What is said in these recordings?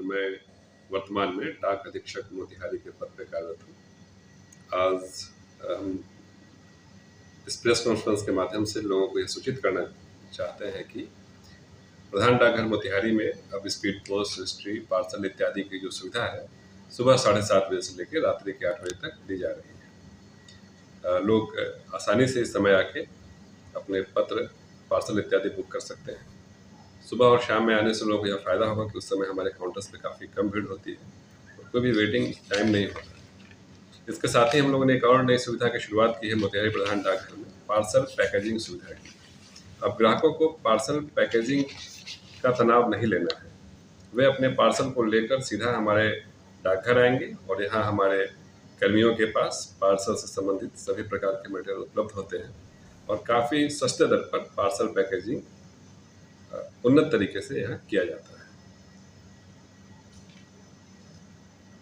और मैं वर्तमान में डाक अधीक्षक मोतिहारी के पद पर कार्यरत हूँ। आज हम इस प्रेस कॉन्फ्रेंस के माध्यम से लोगों को यह सूचित करना चाहते हैं कि प्रधान डाकघर मोतिहारी में अब स्पीड पोस्ट, रजिस्ट्री, पार्सल इत्यादि की जो सुविधा है सुबह 7:30 बजे से लेकर रात्रि के 8 बजे तक दी जा रही है। लोग आसानी से इस समय आके अपने पत्र, पार्सल इत्यादि बुक कर सकते हैं। सुबह और शाम में आने से लोगों को यह फ़ायदा होगा कि उस समय हमारे काउंटर्स पे काफ़ी कम भीड़ होती है और कोई भी वेटिंग टाइम नहीं होता। इसके साथ ही हम लोगों ने एक और नई सुविधा की शुरुआत की है मोतिहारी प्रधान डाकघर में, पार्सल पैकेजिंग सुविधा की। अब ग्राहकों को पार्सल पैकेजिंग का तनाव नहीं लेना है। वे अपने पार्सल को लेकर सीधा हमारे डाकघर आएंगे और यहाँ हमारे कर्मियों के पास पार्सल से संबंधित सभी प्रकार के मटेरियल उपलब्ध होते हैं और काफ़ी सस्ते दर पर पार्सल पैकेजिंग उन्नत तरीके से यहाँ किया जाता है।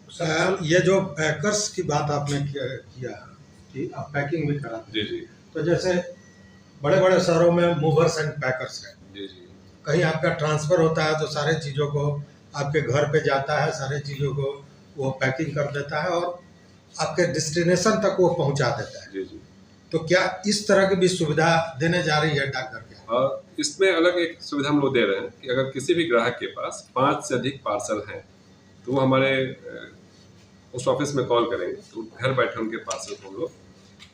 सर, ये जो पैकर्स की बात आपने किया कि आप पैकिंग भी कराते हैं। जी जी। तो जैसे बड़े बड़े शहरों में मूवर्स एंड पैकर्स हैं। जी जी। कहीं आपका ट्रांसफ़र होता है तो सारे चीज़ों को आपके घर पे जाता है, सारे चीज़ों को वो पैकिंग कर देता है और आपके डेस्टिनेशन तक वो पहुंचा देता है। जी जी। तो क्या इस तरह की भी सुविधा देने जा रही है डाकघर के? इसमें अलग एक सुविधा हम लोग दे रहे हैं कि अगर किसी भी ग्राहक के पास 5 से अधिक पार्सल हैं तो वो हमारे उस ऑफिस में कॉल करेंगे तो घर बैठे उनके पार्सल को हम लोग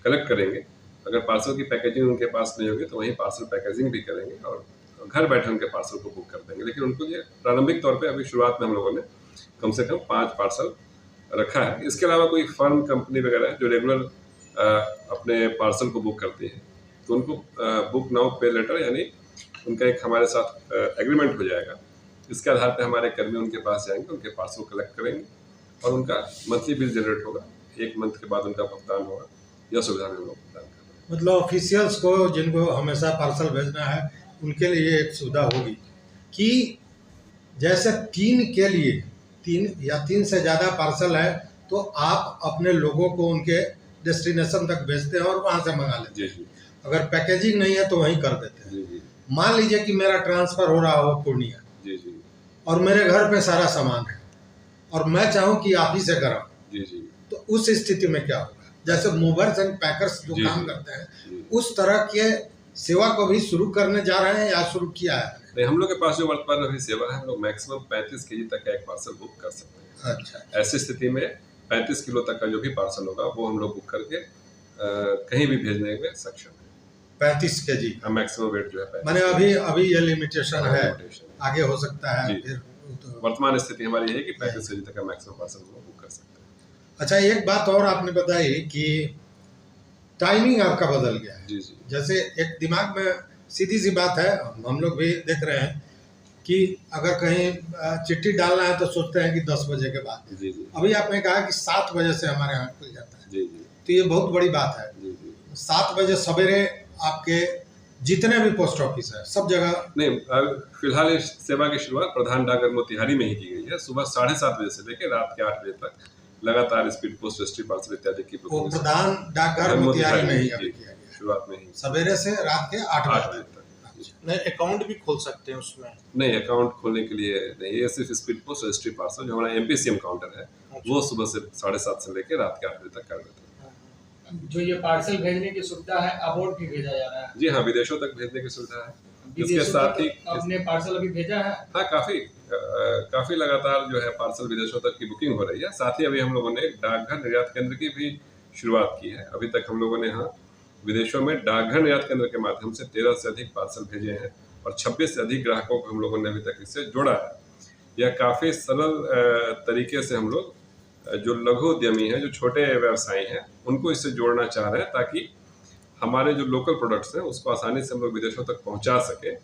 कलेक्ट करेंगे। अगर पार्सल की पैकेजिंग उनके पास नहीं होगी तो वहीं पार्सल पैकेजिंग भी करेंगे और घर बैठे उनके पार्सल को बुक कर देंगे। लेकिन उनको ये प्रारंभिक तौर पे अभी शुरुआत में हम लोगों ने कम से कम 5 पार्सल रखा है। इसके अलावा कोई फर्म, कंपनी वगैरह है जो रेगुलर अपने पार्सल को बुक करती है तो उनको बुक नाउ पे लेटर यानी उनका एक हमारे साथ एग्रीमेंट हो जाएगा। इसके आधार पे हमारे कर्मी उनके पास जाएंगे, उनके पार्सल कलेक्ट करेंगे और उनका मंथली बिल जनरेट होगा। 1 मंथ के बाद उनका भुगतान होगा। यह सुविधा भी हम लोग प्रदान कर रहे हैं। मतलब ऑफिशियल्स को जिनको हमेशा पार्सल भेजना है उनके लिए एक सुविधा होगी कि जैसे 3 के लिए 3 या 3 से ज़्यादा पार्सल है तो आप अपने लोगों को उनके डेस्टिनेशन तक भेजते हैं और वहाँ से मंगा लेते हैं। जी जी। अगर पैकेजिंग नहीं है तो वहीं कर देते हैं। जी जी। मान लीजिए कि मेरा ट्रांसफ़र हो रहा हो पूर्णिया जी जी। और मेरे घर पे सारा सामान है और मैं चाहूँ कि आप ही से कराऊँ, जी जी। तो उस स्थिति में क्या होगा? जैसे मूवर्स एंड पैकर्स जो काम करते हैं उस तरह के सेवा को भी शुरू करने जा रहे हैं या शुरू किया है? नहीं, हम लोग के पास जो वर्तमान में अभी सेवा है हम लोग मैक्सिमम 35 केजी तक का एक पार्सल बुक कर सकते हैं। अच्छा। ऐसी स्थिति में 35 किलो तक का जो भी पार्सल होगा वो हम लोग बुक करके कहीं भी भेजने में सक्षम है। 35 केजी का मैक्सिमम वेट जो है मैंने अभी ये लिमिटेशन है, आगे हो सकता है फिर तो... वर्तमान स्थिति हमारी है कि 35 केजी तक का मैक्सिमम पार्सल हम बुक कर सकते हैं। अच्छा, एक बात और आपने बताई कि टाइमिंग आपका बदल गया है। जी जी। जैसे एक दिमाग में सीधी सी बात है, हम लोग भी देख रहे हैं कि अगर कहीं चिट्ठी डालना है तो सोचते हैं कि 10 बजे के बाद। जी जी। अभी आपने कहा कि 7 बजे से हमारे यहाँ खुल जाता है। जी जी। तो ये बहुत बड़ी बात है। जी जी। 7 बजे सवेरे आपके जितने भी पोस्ट ऑफिस है सब जगह? नहीं, फिलहाल इस सेवा की शुरुआत प्रधान डाकघर मोतिहारी में ही की गई है। सुबह 7:30 बजे से लेकर रात के 8 बजे तक लगातार स्पीड पोस्ट, रजिस्ट्री, पार्सल इत्यादि की वो प्रधान डाकघर मोतिहारी में ही अभी किया गया, शुरुआत में ही सवेरे से रात के 8 बजे तक। नहीं, अकाउंट भी खोल सकते हैं उसमें? नहीं, अकाउंट खोलने के लिए नहीं, ये सिर्फ स्पीड पोस्ट, रजिस्ट्री, पार्सल जो हमारा MPCM काउंटर है वो सुबह से 7:30 से लेकर रात के 8 बजे तक कर देते हैं। जो ये पार्सल भेजने की सुविधा है अबॉर्ड भी भेजा जा रहा है? जी हाँ, विदेशों तक भेजने की सुविधा है। इसके साथ ही आपने पार्सल अभी भेजा है? हाँ, काफी लगातार जो है पार्सल विदेशों तक की बुकिंग हो रही है। साथ ही अभी हम लोगों ने डाकघर निर्यात केंद्र की भी शुरुआत की है। अभी तक हम लोगों ने यहाँ विदेशों में डाकघर निर्यात केंद्र के माध्यम से 13 से अधिक पार्सल भेजे हैं और 26 से अधिक ग्राहकों को हम लोगों ने अभी तक इससे जोड़ा है। यह काफ़ी सरल तरीके से हम लोग जो लघु उद्यमी हैं, जो छोटे व्यवसायी हैं, उनको इससे जोड़ना चाह रहे हैं ताकि हमारे जो लोकल प्रोडक्ट्स हैं उसको आसानी से हम लोग विदेशों तक पहुंचा सकें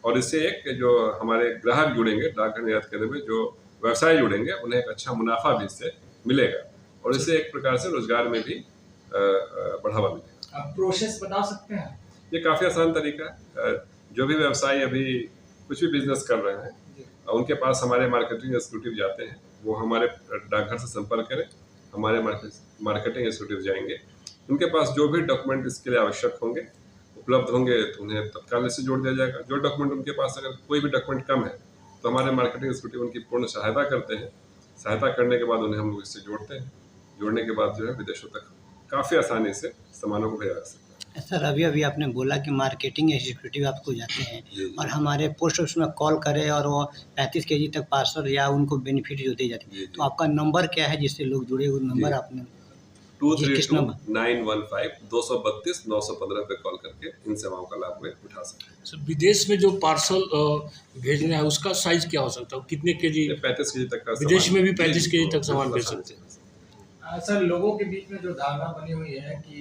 और इससे एक जो हमारे ग्राहक जुड़ेंगे डाकघर निर्यात केंद्र में, जो व्यवसाय जुड़ेंगे, उन्हें एक अच्छा मुनाफा भी इससे मिलेगा और इससे एक प्रकार से रोजगार में भी बढ़ावा मिलेगा। आप प्रोसेस बता सकते हैं? ये काफ़ी आसान तरीका है। जो भी व्यवसायी अभी कुछ भी बिजनेस कर रहे हैं उनके पास हमारे मार्केटिंग एग्जीक्यूटिव जाते हैं, वो हमारे डाकघर से संपर्क करें, हमारे मार्केटिंग एग्जीक्यूटिव जाएंगे, उनके पास जो भी डॉक्यूमेंट इसके लिए आवश्यक होंगे उपलब्ध होंगे तो उन्हें तत्काल इससे जोड़ दिया जाएगा। जो डॉक्यूमेंट उनके पास अगर कोई भी डॉक्यूमेंट कम है तो तो हमारे मार्केटिंग एग्जीक्यूटिव उनकी पूर्ण सहायता करते हैं। सहायता करने के बाद उन्हें हम लोग इससे जोड़ते हैं। जोड़ने के बाद जो है विदेशों तक काफ़ी आसानी से सामानों को भेजा जा सकता है। सर अभी अभी आपने बोला कि मार्केटिंग एग्जीक्यूटिव आपको जाते हैं और हमारे पोस्ट ऑफिस में कॉल करें और वो 35 kg तक पार्सल या उनको बेनिफिट जो दी जाती है, तो आपका नंबर क्या है जिससे लोग जुड़े? वो नंबर आपने 232-915-232-915 पे कॉल करके इन सेवाओं का लाभ में उठा सकते हैं। सर विदेश में जो पार्सल भेजना है उसका साइज क्या हो सकता है? कितने केजी? 35 kg तक का विदेश सामान- में भी 35 जी, kg तक सामान बिल्कुल भेज सकते हैं। सर लोगों के बीच में जो धारणा बनी हुई है कि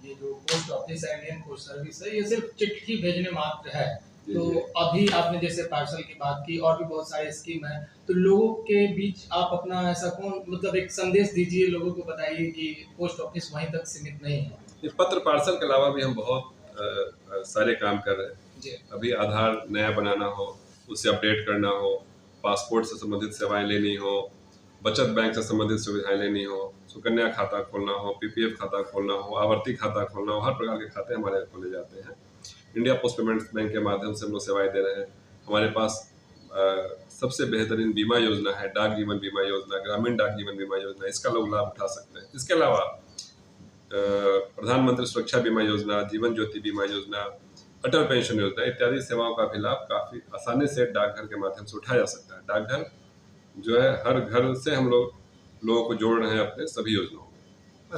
ये जो पोस्ट ऑफिस है, इंडियन पोस्ट सर्विस है, ये सिर्फ चिट्ठी भेजने मात्र है। तो अभी आपने जैसे पार्सल की बात की और भी बहुत सारी स्कीम है, तो लोगों के बीच आप अपना ऐसा कौन मतलब एक संदेश दीजिए, लोगों को बताइए कि पोस्ट ऑफिस वहीं तक सीमित नहीं है। ये पत्र पार्सल के अलावा भी हम बहुत सारे काम कर रहे हैं जी। अभी आधार नया बनाना हो, उसे अपडेट करना हो, पासपोर्ट से संबंधित सेवाएं लेनी हो, बचत बैंक से संबंधित सुविधाएं लेनी हो, सुकन्या खाता खोलना हो, पीपीएफ खाता खोलना हो, आवर्ती खाता खोलना हो, हर प्रकार के खाते हमारे यहाँ खोले जाते हैं। इंडिया पोस्ट पेमेंट्स बैंक के माध्यम से हम लोग सेवाएं दे रहे हैं। हमारे पास सबसे बेहतरीन बीमा योजना है, डाक जीवन बीमा योजना, ग्रामीण डाक जीवन बीमा योजना, इसका लोग लाभ उठा सकते हैं। इसके अलावा प्रधानमंत्री सुरक्षा बीमा योजना, जीवन ज्योति बीमा योजना, अटल पेंशन योजना इत्यादि सेवाओं का भी लाभ काफ़ी आसानी से डाकघर के माध्यम से उठाया जा सकता है। डाकघर जो है हर घर से हम लोगों को जोड़ रहे हैं अपने सभी योजनाओं में।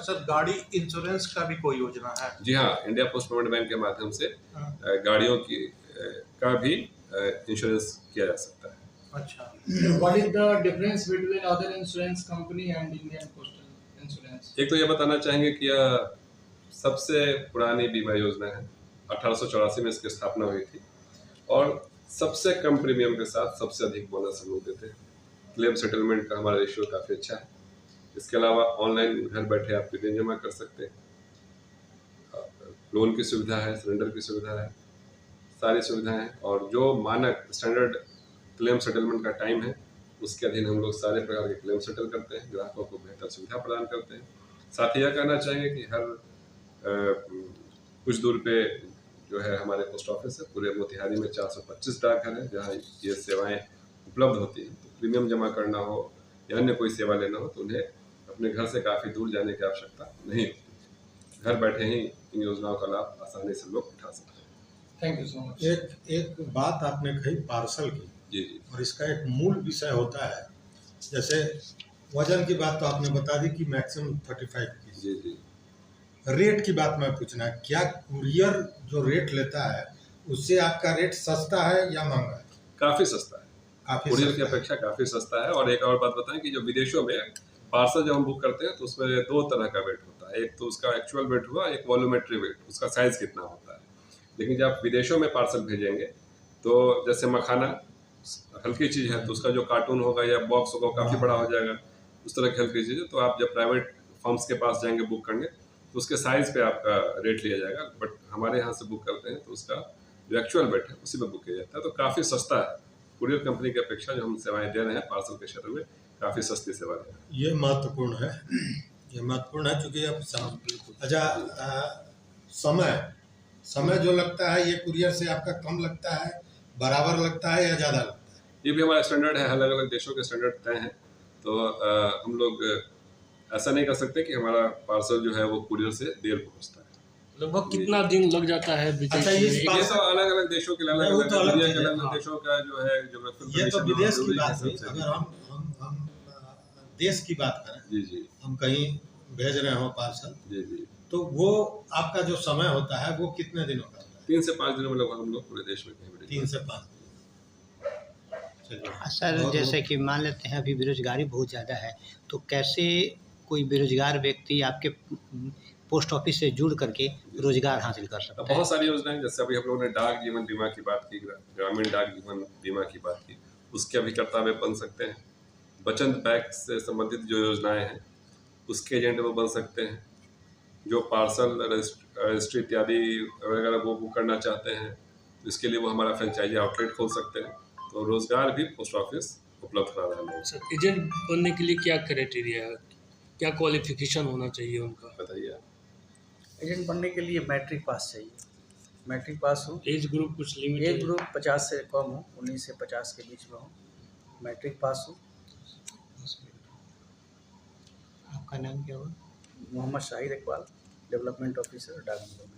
सर गाड़ी इंश्योरेंस का भी कोई योजना है? जी हाँ, इंडिया पोस्ट पेमेंट बैंक के माध्यम से गाड़ियों की का भी इंश्योरेंस किया जा सकता है। अच्छा, what is the difference between other insurance company and Indian postal insurance? एक तो ये बताना चाहेंगे कि यह सबसे पुरानी बीमा योजना है। 1884 में इसकी स्थापना हुई थी और सबसे कम प्रीमियम के साथ सबसे अधिक बोनस हम लोग देते हैं। क्लेम सेटलमेंट का हमारा रेशियो काफ़ी अच्छा है। इसके अलावा ऑनलाइन घर बैठे आप प्रीमियम जमा कर सकते हैं, लोन की सुविधा है, सिलेंडर की सुविधा है, सारी सुविधाएं हैं। और जो मानक स्टैंडर्ड क्लेम सेटलमेंट का टाइम है उसके अधीन हम लोग सारे प्रकार के क्लेम सेटल करते हैं, ग्राहकों को बेहतर सुविधा प्रदान करते हैं। साथ ही यह कहना चाहेंगे कि हर कुछ दूर पे जो है हमारे पोस्ट ऑफिस है। पूरे मोतिहारी में 425 डाकघर है जहाँ ये सेवाएं उपलब्ध होती हैं। तो प्रीमियम जमा करना हो या अन्य कोई सेवा लेना हो तो उन्हें अपने घर से काफ़ी दूर जाने की आवश्यकता नहीं होती। घर बैठे ही इन योजनाओं का लाभ आसानी से लोग उठा सकते हैं। Thank you so much. एक बात आपने कही पार्सल की, जी जी और इसका एक मूल विषय होता है, जैसे वजन की बात तो आपने बता दी कि मैक्सिमम 35 की। जी जी रेट की बात मैं पूछना है, क्या कुरियर जो रेट लेता है उससे आपका रेट सस्ता है या महंगा है? काफ़ी सस्ता है, काफी कुरियर की सस्ता है। अपेक्षा काफ़ी सस्ता है। और एक और बात बताएं कि जो विदेशों में पार्सल जब हम बुक करते हैं तो उसमें 2 तरह का वेट होता है। एक तो उसका एक्चुअल वेट हुआ, एक वॉल्यूमेट्री वेट, उसका साइज़ कितना होता है। लेकिन जब आप विदेशों में पार्सल भेजेंगे तो जैसे मखाना हल्की चीज़ है तो उसका जो कार्टून होगा या बॉक्स होगा काफ़ी बड़ा हो जाएगा, उस तरह की हल्की चीज़ है। तो आप जब प्राइवेट फर्म्स के पास जाएंगे बुक करने तो उसके साइज़ पे आपका रेट लिया जाएगा। बट हमारे यहाँ से बुक करते हैं तो उसका जो एक्चुअल वेट है उसी पे बुक किया जाता है। तो काफ़ी सस्ता है, कुरियर कंपनी की अपेक्षा जो हम सेवाएं दे रहे हैं पार्सल के क्षेत्र में काफ़ी सस्ती सेवा दे रहे हैं। ये महत्वपूर्ण है, ये महत्वपूर्ण है क्योंकि अब अच्छा समय जो लगता है ये कुरियर से आपका कम लगता है, बराबर लगता है या ज़्यादा लगता है? ये भी हमारा स्टैंडर्ड है, अलग अलग देशों के स्टैंडर्ड तय हैं। तो हम लोग ऐसा नहीं कर सकते कि हमारा पार्सल जो है वो कुरियर से देर पहुंचता है। लगभग कितना दिन लग जाता है विदेश अच्छा, में? इस एक- ये तो अलग अलग देशों के अलग वो तो अलग अलग चीज़ है, अलग देशों का जो है geographical ये तो condition विदेश की जरूरी है बात हुई। सबसे। अगर हम देश की बात करें, जी जी हम कहीं भेज रहे हो पार्सल, जी जी तो वो आपका जो समय होता है वो कितने दिनों का होता है? 3 से 5 दिनों में लगभग हम लोग पूरे देश में कहीं भी 3 से 5 दिन। चलिए। सर जैसे कि मान लेते हैं अभी बेरोजगारी बहुत ज़्यादा है, तो कैसे कोई बेरोजगार व्यक्ति आपके पोस्ट ऑफिस से जुड़ करके रोजगार हासिल कर अब सकता है? बहुत सारी योजनाएं, जैसे अभी हम लोगों ने डाक जीवन बीमा की बात की, ग्रामीण डाक जीवन बीमा की बात की, उसके अभिकर्ता वे बन सकते हैं। बचत बैंक से संबंधित जो योजनाएं हैं उसके एजेंट वो बन सकते हैं। जो पार्सल रजिस्ट्री इत्यादि वगैरह वो बुक करना चाहते हैं इसके लिए वो हमारा फ्रेंचाइजी आउटलेट खोल सकते हैं। तो रोजगार भी पोस्ट ऑफिस उपलब्ध करा रहा है। सर एजेंट बनने के लिए क्या क्राइटेरिया है, क्या क्वालिफिकेशन होना चाहिए उनका? बताइए आप। एजेंट बनने के लिए मैट्रिक पास चाहिए, मैट्रिक पास हो, एज ग्रुप कुछ लिमिट एज ग्रुप 50 से कम हो, 19 से 50 के बीच में हो, मैट्रिक पास हो। आपका नाम क्या हुआ? मोहम्मद शाहिद इकबाल, डेवलपमेंट ऑफिसर डाक निगम।